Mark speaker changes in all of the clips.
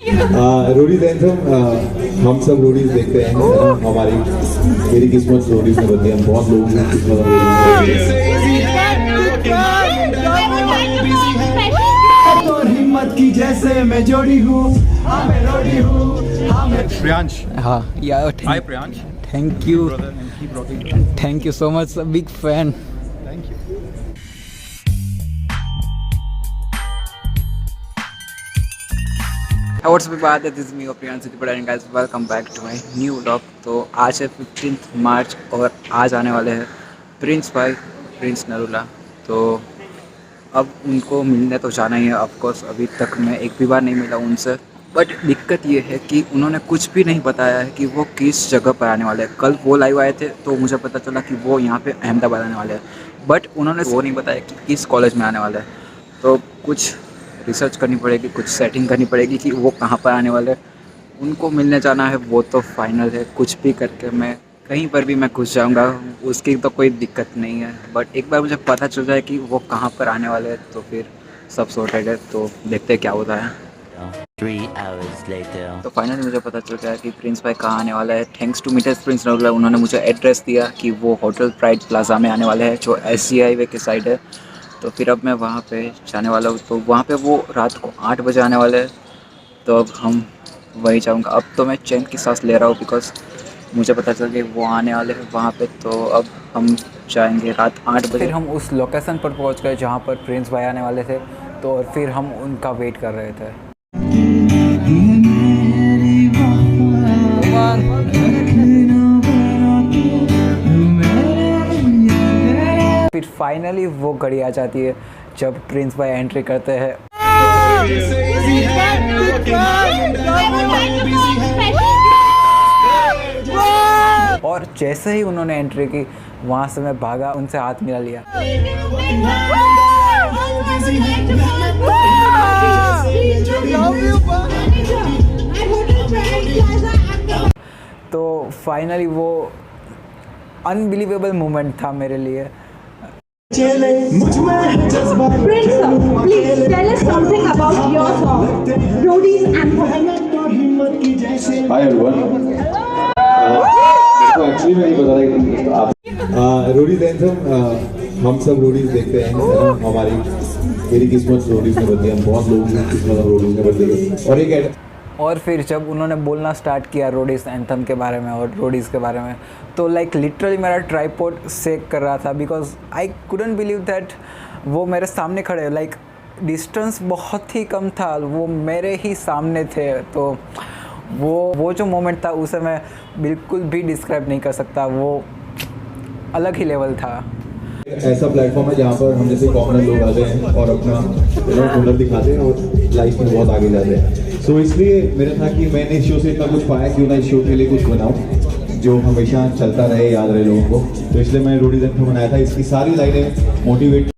Speaker 1: Roadies anthem हम सब Roadies देखते हैं हमारी मेरी किस्मत रोडीज में बनती है। हम बहुत लोग हैं किस्मत हिम्मत की जैसे मैं जोड़ी हूँ
Speaker 2: प्रियांश।
Speaker 3: हाँ यार
Speaker 2: hi Priyansh.
Speaker 3: Thank you so much, big fan.
Speaker 2: Thank you.
Speaker 3: What's up बात है, this is me Priyansh and guys welcome back to my new vlog. तो आज है 15 मार्च और आज आने वाले हैं प्रिंस भाई, प्रिंस नरूला। तो अब उनको मिलने तो जाना ही है ऑफकोर्स। अभी तक मैं एक भी बार नहीं मिला उनसे, बट दिक्कत ये है कि उन्होंने कुछ भी नहीं बताया है कि वो किस जगह पर आने वाले हैं। कल वो लाइव आए थे तो मुझे पता चला कि वो यहाँ पे अहमदाबाद आने वाले हैं, बट उन्होंने वो नहीं बताया कि किस कॉलेज में आने वाले हैं। तो कुछ रिसर्च करनी पड़ेगी, कुछ सेटिंग करनी पड़ेगी कि वो कहाँ पर आने वाले हैं। उनको मिलने जाना है वो तो फाइनल है, कुछ भी करके मैं कहीं पर भी मैं घुस जाऊँगा, उसकी तो कोई दिक्कत नहीं है। बट एक बार मुझे पता चल जाए कि वो कहाँ पर आने वाले हैं तो फिर सब सॉर्टेड है। तो देखते हैं क्या होता है।
Speaker 4: 3 hours later.
Speaker 3: तो फाइनली मुझे पता चल गया कि प्रिंस भाई कहाँ आने वाला है। Thanks to Mrs Prince Narula, उन्होंने मुझे एड्रेस दिया कि वो होटल प्राइड प्लाजा में आने वाले हैं जो SC हाईवे के साइड है। तो फिर अब मैं वहाँ पे जाने वाला हूँ। तो वहाँ पे वो रात को 8 बजे आने वाले हैं, तो अब हम वहीं जाऊँगा। अब तो मैं चैन की सांस ले रहा हूँ बिकॉज मुझे पता चल गया वो आने वाले हैं वहाँ पे। तो अब हम जाएंगे रात 8 बजे। फिर हम उस लोकेशन पर पहुँच गए जहाँ पर प्रिंस भाई आने वाले थे। तो और फिर हम उनका वेट कर रहे थे। फिर फाइनली वो घड़ी आ जाती है जब प्रिंस भाई एंट्री करते हैं। और जैसे ही उन्होंने एंट्री की वहाँ से मैं भागा, उनसे हाथ मिला लिया। तो फाइनली वो अनबिलीवेबल मोमेंट था मेरे लिए।
Speaker 5: Prince, please tell us something about your song, Roadies Anthem.
Speaker 1: Hi everyone. Actually मैं नहीं बता रहा कि आप रोडीज एंथम हम सब रोडीज देखते हैं हमारी मेरी किस्मत रोडीज में बनती है। हम बहुत लोग हैं किस्मत रोडीज में बनती है।
Speaker 3: और फिर जब उन्होंने बोलना स्टार्ट किया रोडीज एंथम के बारे में और रोडीज़ के बारे में, तो लाइक लिटरली मेरा ट्राइपॉड सेक कर रहा था because I couldn't believe that वो मेरे सामने खड़े। लाइक डिस्टेंस बहुत ही कम था, वो मेरे ही सामने थे। तो वो जो मोमेंट था उसे मैं बिल्कुल भी डिस्क्राइब नहीं कर सकता, वो अलग ही लेवल था।
Speaker 1: ऐसा प्लेटफॉर्म है जहाँ पर हम जैसे कॉमनर लोग आते हैं और अपना हुनर दिखाते हैं और लाइफ में बहुत आगे जाते हैं। सो इसलिए मेरा था कि मैंने इस शो से इतना कुछ पाया, क्यों ना इस शो के लिए कुछ बनाऊं जो हमेशा चलता रहे, याद रहे लोगों को। तो इसलिए मैं रोडीज एंथम बनाया था। इसकी सारी लाइनें मोटिवेट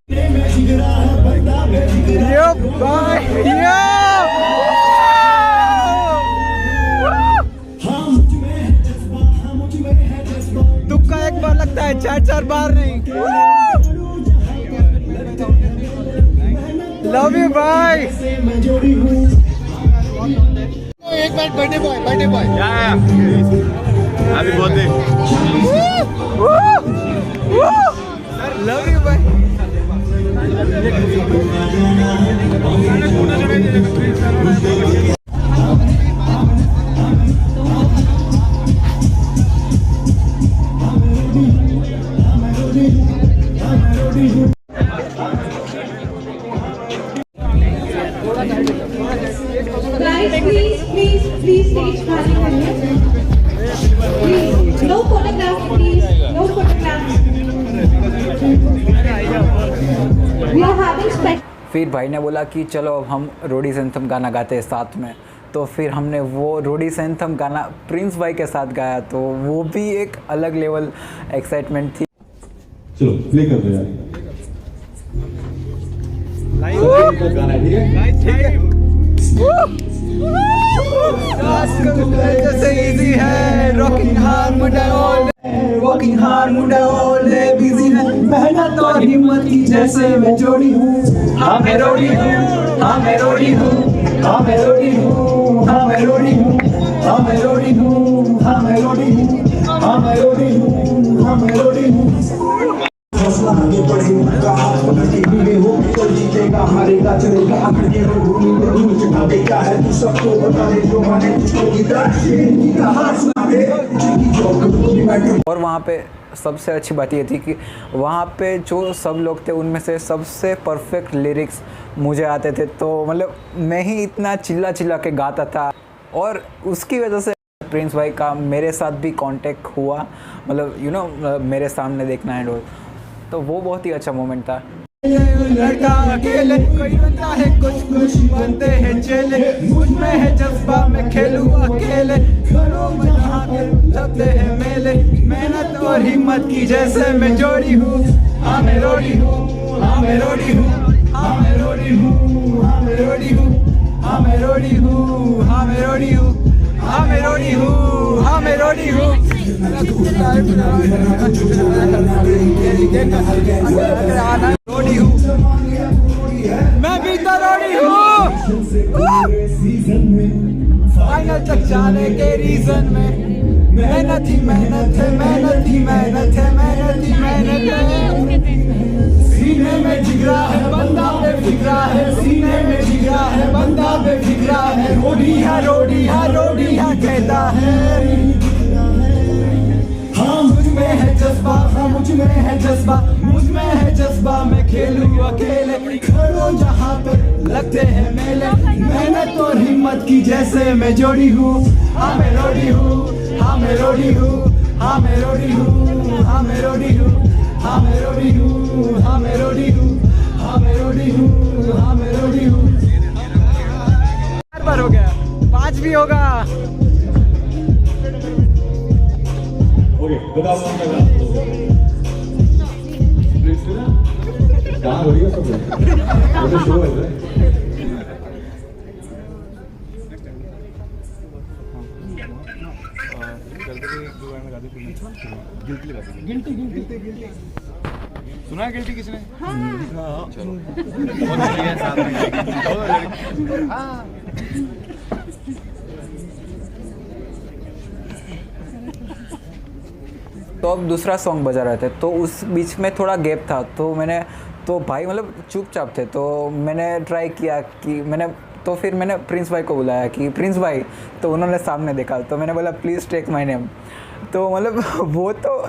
Speaker 3: तुक्का एक बार लगता है, 4 बार नहीं। लव यू भाई।
Speaker 2: एक बार birthday boy happy birthday.
Speaker 3: Love you भाई।
Speaker 5: Please stage management. Please, no photographs, please. No photographs. We are having special.
Speaker 3: फिर भाई ने बोला कि चलो अब हम रोडीज एंथम गाना गाते हैं साथ में। तो फिर हमने वो रोडीज एंथम गाना प्रिंस भाई के साथ गाया, तो वो भी एक अलग लेवल एक्साइटमेंट थी।
Speaker 1: चलो प्ले कर दो यार। गाना ठीक है।
Speaker 3: जैसे इजी है रॉकिंग हार्ड मुंडा ओल्ड, वर्किंग हार्ड मुंडा ओल्ड बिजी है, मेहनत और हिम्मत की जैसे मैं जोड़ी हूँ। हाँ मैं रोडी हूँ, हाँ मैं रोडी हूँ, हाँ मैं रोडी हूँ, हाँ
Speaker 6: चलेगा अपने भूमि में धूल चढ़ा दे क्या है तू सबको बता दे जो माने तुझको गिटार से कहां सुना दे जिंदगी जो कभी मैं
Speaker 3: और वहाँ पे सबसे अच्छी बात ये थी कि वहाँ पे जो सब लोग थे उनमें से सबसे परफेक्ट लिरिक्स मुझे आते थे। तो मतलब मैं ही इतना चिल्ला चिल्ला के गाता था और उसकी वजह से प्रिंस भाई का मेरे साथ भी कांटेक्ट हुआ, मतलब यू नो मेरे सामने देखना एंड ऑल, तो वो बहुत ही अच्छा मोमेंट था।
Speaker 7: लड़का अकेले कोई बनता है कुछ कुछ बनते हैं चेले मुझ में है जज्बा मैं खेलूं अकेले घरों में जहाँ के लगते हैं मेले मेहनत और हिम्मत की जैसे मैं जोड़ी हूँ हाँ मैं रोड़ी हूँ हाँ मैं रोड़ी हूँ हाँ मैं रोड़ी हूँ हाँ मैं रोड़ी हूँ हाँ मैं रोड़ी हूँ हाँ मैं रोड़ी हूँ हाँ मैं रोड़ी हूँ हाँ मैं रोड़ी हूँ रोड़ी हूँ मैं भी तो रोड़ी हूँ फाइनल तक जाने के रीजन में मेहनत ही मेहनत है मेहनत ही मेहनत है मेहनत ही मेहनत है सीने में जिगरा है बंदा बेफिक्रा है सीने में जिगरा है बंदा बेफिक्रा है रोड़ी है कहता है हाँ मुझ में है जज्बा हाँ मुझ में है जज्बा मुझ में है जज्बा मैं खेलूं अकेले खड़ो जहाँ पे लगते हैं मेले मेहनत और हिम्मत की जैसे मैं जोड़ी हूँ हाँ मैं रोड़ी हूँ हाँ मैं रोड़ी हूँ हाँ मैं रोड़ी हूँ हाँ मैं रोड़ी हूँ हाँ मैं रोड़ी हूँ हाँ मैं रोड़ी हूँ हाँ मैं रोड़ी हूँ हाँ मैं रोड़ी हूँ 4 बार हो गया 5 भी होगा।
Speaker 1: ओके बताओ कहाँ हो रही है सब लोग शो है
Speaker 2: सुना गिल्टी किसने?
Speaker 3: तो अब दूसरा सॉन्ग बजा रहे थे तो उस बीच में थोड़ा गैप था तो भाई मतलब चुपचाप थे तो मैंने ट्राई किया कि तो फिर मैंने प्रिंस भाई को बुलाया कि प्रिंस भाई, तो उन्होंने सामने देखा तो मैंने बोला प्लीज़ टेक माय नेम। तो मतलब वो तो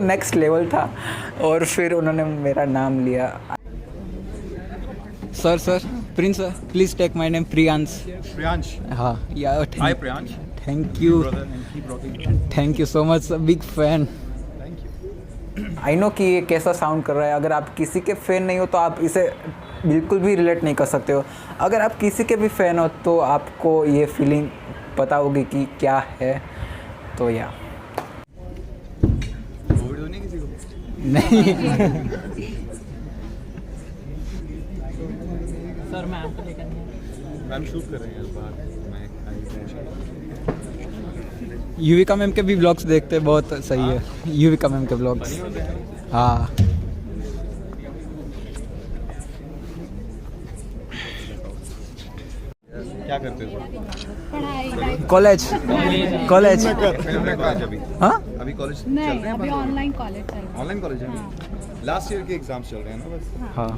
Speaker 3: नेक्स्ट लेवल था और फिर उन्होंने मेरा नाम लिया। Sir Prince sir please take my name Priyansh. हाँ या
Speaker 2: hi Priyansh.
Speaker 3: Thank you so much, big fan. I know कि ये कैसा साउंड कर रहा है, अगर आप किसी के फ़ैन नहीं हो तो आप इसे बिल्कुल भी रिलेट नहीं कर सकते हो। अगर आप किसी के भी फ़ैन हो तो आपको ये फीलिंग पता होगी कि क्या है। तो या नहीं
Speaker 7: सर मैं आपको लेकर
Speaker 2: मैम शूट कर रहे हैं बाहर।
Speaker 3: युविका मैम के भी ब्लॉग्स देखते हैं, बहुत सही है युविका मैम के ब्लॉग्स। हाँ
Speaker 2: क्या करते हो?
Speaker 5: पढ़ाई
Speaker 3: कॉलेज हाँ
Speaker 2: अभी कॉलेज चल
Speaker 5: नहीं,
Speaker 2: रहे हैं?
Speaker 5: अभी ऑनलाइन कॉलेज चल रहा है।
Speaker 2: ऑनलाइन कॉलेज है। लास्ट ईयर के एग्जाम्स चल रहे हैं ना बस।
Speaker 3: हाँ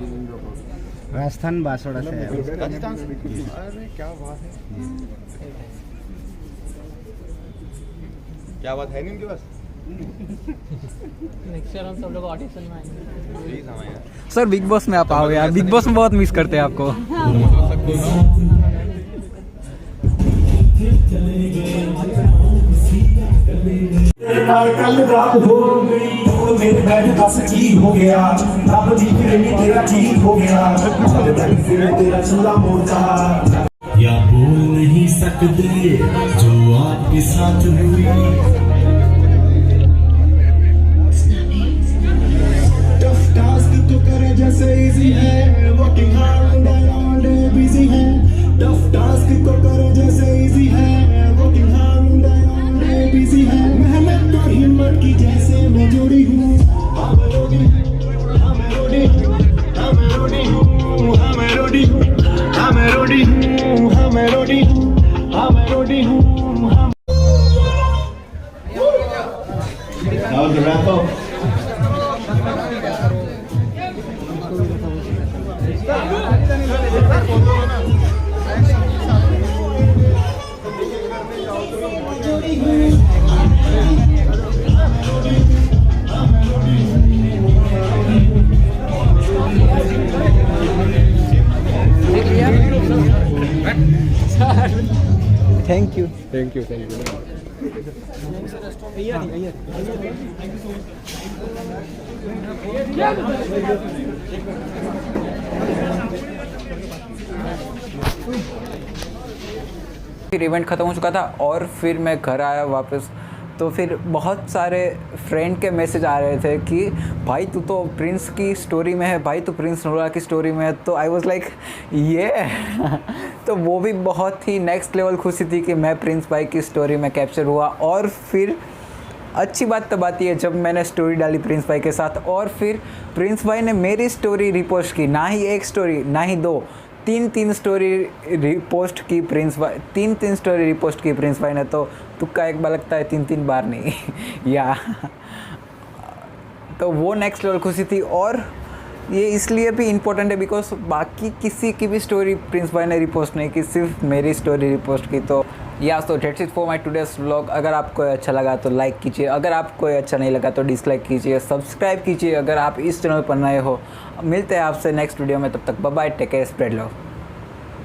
Speaker 8: राजस्थान बांसवाड़ा से है।
Speaker 2: राजस्थान से। अरे क्या बात है, क्या बात है नहीं उनके पास।
Speaker 7: नेक्स्ट ईयर हम सब लोग ऑडिशन में आएंगे।
Speaker 2: प्लीज हमें यार।
Speaker 3: सर बिग बॉस में आप आओ यार, बिग बॉस में बहुत मिस करते हैं आपको।
Speaker 6: कल रात हो गई तो मेरे बैठ का सकी हो गया अब जी प्रेमी तेरा ठीक हो गया फिर तेरा चूल्हा मोटा या बोल नहीं सकते जो आपके साथ हुई टफ टास्क तो करे जैसे इजी है working hard and all day busy है टफ टास्क तो करे जैसे इजी है working hard and all day busy है मेहनत और हिम्मत की जैसे मैं जुड़ी हूँ
Speaker 1: That was the wrap up.
Speaker 3: Thank you. फिर इवेंट ख़त्म हो चुका था और फिर मैं घर आया वापस, तो फिर बहुत सारे फ्रेंड के मैसेज आ रहे थे कि भाई तू तो प्रिंस की स्टोरी में है, भाई तू प्रिंस नरूला की स्टोरी में है। तो आई वाज लाइक ये तो वो भी बहुत ही नेक्स्ट लेवल खुशी थी कि मैं प्रिंस भाई की स्टोरी में कैप्चर हुआ। और फिर अच्छी बात तब आती है जब मैंने स्टोरी डाली प्रिंस भाई के साथ और फिर प्रिंस भाई ने मेरी स्टोरी रिपोस्ट की। ना ही एक स्टोरी, ना ही दो, तीन स्टोरी रिपोस्ट की प्रिंस भाई, तीन स्टोरी रिपोस्ट की प्रिंस भाई ने। तो तुक्का एक बार लगता है, तीन बार नहीं या तो वो नेक्स्ट लेवल खुशी थी। और ये इसलिए भी इम्पोर्टेंट है बिकॉज बाकी किसी की भी स्टोरी प्रिंस भाई ने रिपोस्ट नहीं की, सिर्फ मेरी स्टोरी रिपोस्ट की। तो या तो that's it for my today's vlog. अगर आपको अच्छा लगा तो लाइक कीजिए, अगर आपको अच्छा नहीं लगा तो डिसलाइक कीजिए, सब्सक्राइब कीजिए अगर आप इस चैनल पर नए हो। मिलते हैं आपसे नेक्स्ट वीडियो में, तब तक bye bye, take care, spread love.